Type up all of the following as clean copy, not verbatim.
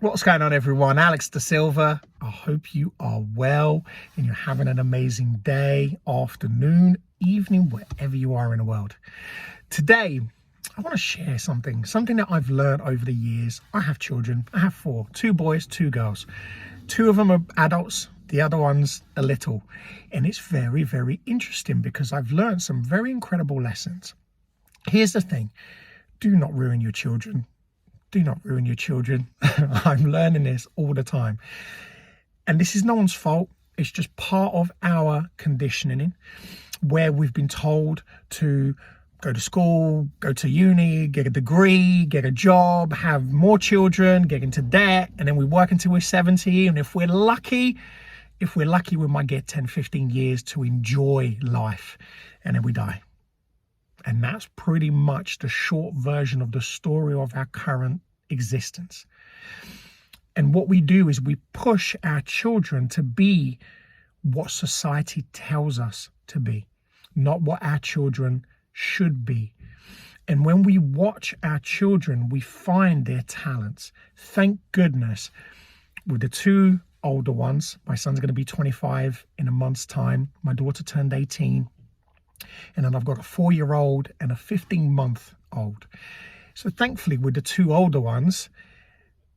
What's going on, everyone? Alex Da Silva. I hope you are well and you're having an amazing day, afternoon, evening, wherever you are in the world. Today, I want to share something that I've learned over the years. I have children. I have four, 2 boys, 2 girls. 2 of them are adults. The other one's a little. And it's very, very interesting because I've learned some very incredible lessons. Here's the thing. Do not ruin your children. Do not ruin your children. I'm learning this all the time. And this is no one's fault. It's just part of our conditioning where we've been told to go to school, go to uni, get a degree, get a job, have more children, get into debt, and then we work until we're 70. And if we're lucky, we might get 10, 15 years to enjoy life, and then we die. And that's pretty much the short version of the story of our current existence. And what we do is we push our children to be what society tells us to be, not what our children should be. And when we watch our children, we find their talents. Thank goodness, with the 2 older ones, my son's going to be 25 in a month's time. My daughter turned 18. And then I've got a 4-year-old and a 15-month-old. So thankfully, with the 2 older ones,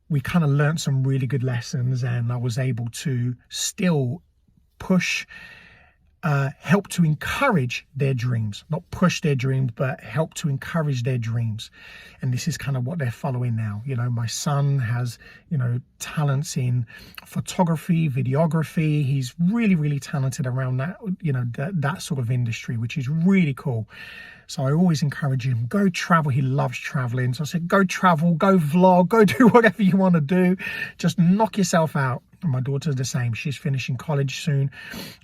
we kind of learned some really good lessons, and I was able to still push, help to encourage their dreams, not push their dreams, but help to encourage their dreams. And this is kind of what they're following now. You know, my son has, talents in photography, videography. He's really, really talented around that, that sort of industry, which is really cool. So I always encourage him, go travel. He loves traveling. So I said, go travel, go vlog, go do whatever you want to do. Just knock yourself out. And my daughter's the same. She's finishing college soon.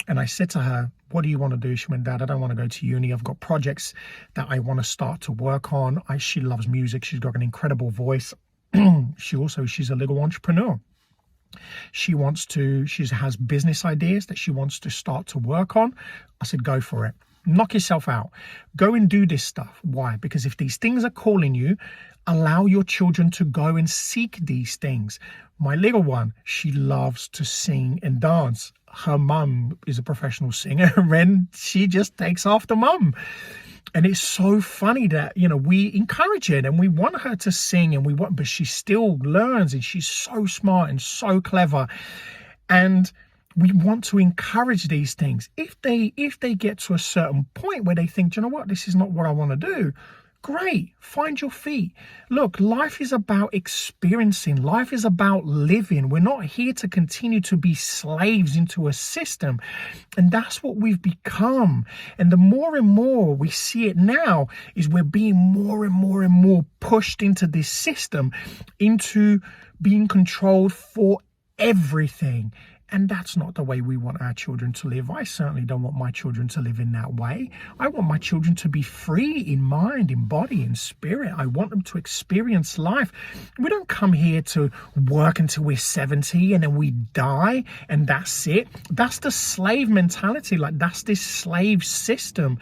And I said to her, what do you want to do? She went, Dad, I don't want to go to uni. I've got projects that I want to start to work on. She loves music. She's got an incredible voice. She's a little entrepreneur. She has business ideas that she wants to start to work on. I said, go for it. Knock yourself out. Go and do this stuff. Why? Because if these things are calling you, allow your children to go and seek these things. My little one, she loves to sing and dance. Her mum is a professional singer, and she just takes after mum. And it's so funny that, we encourage it and we want her to sing but she still learns, and she's so smart and so clever. And we want to encourage these things. If they get to a certain point where they think, you know what, this is not what I want to do, great, find your feet. Look, life is about experiencing. Life is about living. We're not here to continue to be slaves into a system. And that's what we've become. And the more and more we see it now is we're being more and more and more pushed into this system, into being controlled for everything. And that's not the way we want our children to live. I certainly don't want my children to live in that way. I want my children to be free in mind, in body, in spirit. I want them to experience life. We don't come here to work until we're 70 and then we die and that's it. That's the slave mentality. That's this slave system.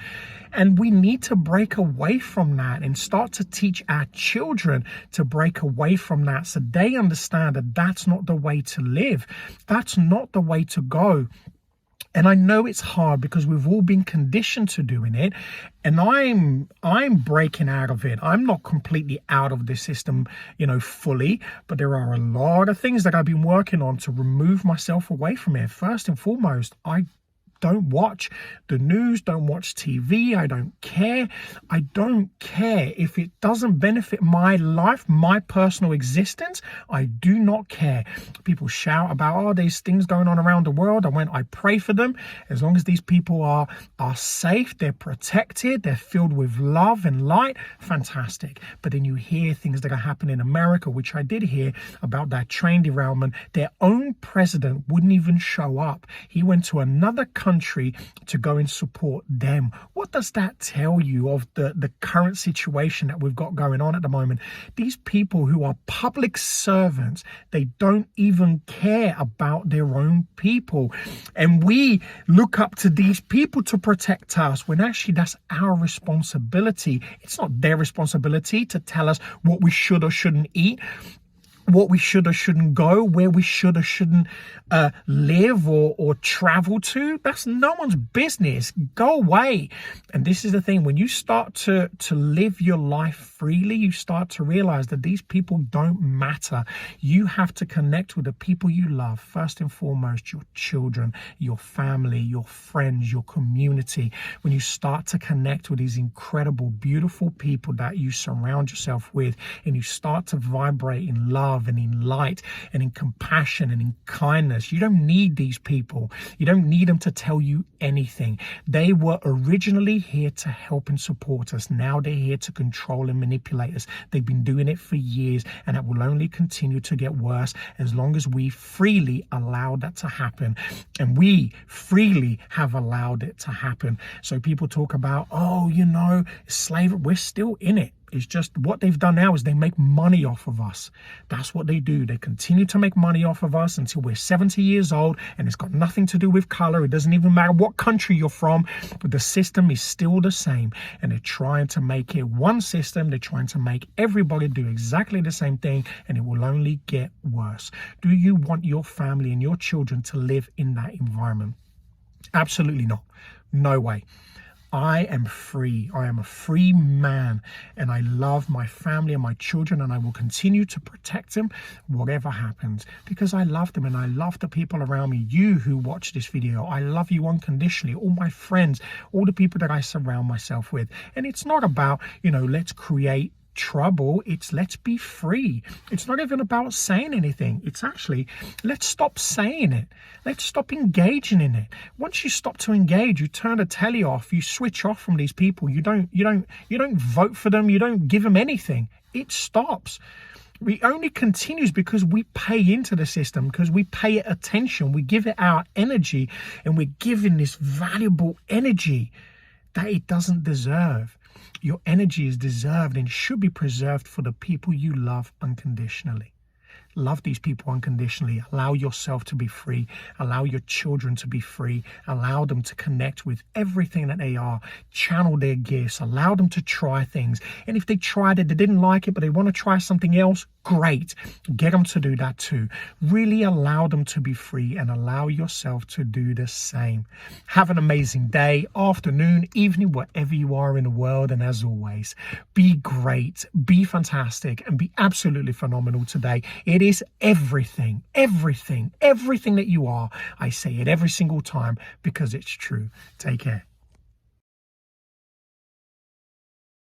And we need to break away from that and start to teach our children to break away from that so they understand that that's not the way to live. That's not the way to go. And I know it's hard because we've all been conditioned to doing it. And I'm breaking out of it. I'm not completely out of the system, fully. But there are a lot of things that I've been working on to remove myself away from it. First and foremost, I don't watch the news, don't watch TV. I don't care. I don't care if it doesn't benefit my life, my personal existence. I do not care. People shout about, there's things going on around the world. I pray for them. As long as these people are safe, they're protected, they're filled with love and light, fantastic. But then you hear things that are happening in America, which I did hear about that train derailment. Their own president wouldn't even show up. He went to another country to go and support them. What does that tell you of the current situation that we've got going on at the moment? These people who are public servants, they don't even care about their own people. And we look up to these people to protect us when actually that's our responsibility. It's not their responsibility to tell us what we should or shouldn't eat. what we should or shouldn't go, where we should or shouldn't live or travel to. That's no one's business. Go away. And this is the thing, when you start to live your life freely, you start to realize that these people don't matter. You have to connect with the people you love, first and foremost, your children, your family, your friends, your community. When you start to connect with these incredible, beautiful people that you surround yourself with, and you start to vibrate in love and in light and in compassion and in kindness. You don't need these people. You don't need them to tell you anything. They were originally here to help and support us. Now they're here to control and manipulate us. They've been doing it for years, and it will only continue to get worse as long as we freely allow that to happen. And we freely have allowed it to happen. So people talk about, slavery. We're still in it. It's just what they've done now is they make money off of us. That's what they do. They continue to make money off of us until we're 70 years old, and it's got nothing to do with color. It doesn't even matter what country you're from. But the system is still the same, and they're trying to make it one system. They're trying to make everybody do exactly the same thing, and it will only get worse. Do you want your family and your children to live in that environment? Absolutely not. No way. I am free. I am a free man, and I love my family and my children, and I will continue to protect them whatever happens, because I love them and I love the people around me. You who watch this video, I love you unconditionally. All my friends, all the people that I surround myself with. And it's not about, let's create trouble. It's let's be free. It's not even about saying anything. It's actually, let's stop saying it. Let's stop engaging in it. Once you stop to engage, you turn the telly off, you switch off from these people. You don't vote for them. You don't give them anything. It stops. It only continues because we pay into the system, because we pay it attention. We give it our energy, and we're giving this valuable energy that it doesn't deserve. Your energy is deserved and should be preserved for the people you love unconditionally. Love these people unconditionally. Allow yourself to be free. Allow your children to be free. Allow them to connect with everything that they are. Channel their gifts. Allow them to try things. And if they tried it, they didn't like it, but they want to try something else, great. Get them to do that too. Really allow them to be free, and allow yourself to do the same. Have an amazing day, afternoon, evening, wherever you are in the world. And as always, be great, be fantastic, and be absolutely phenomenal today. It is everything that you are. I say it every single time because it's true. Take care.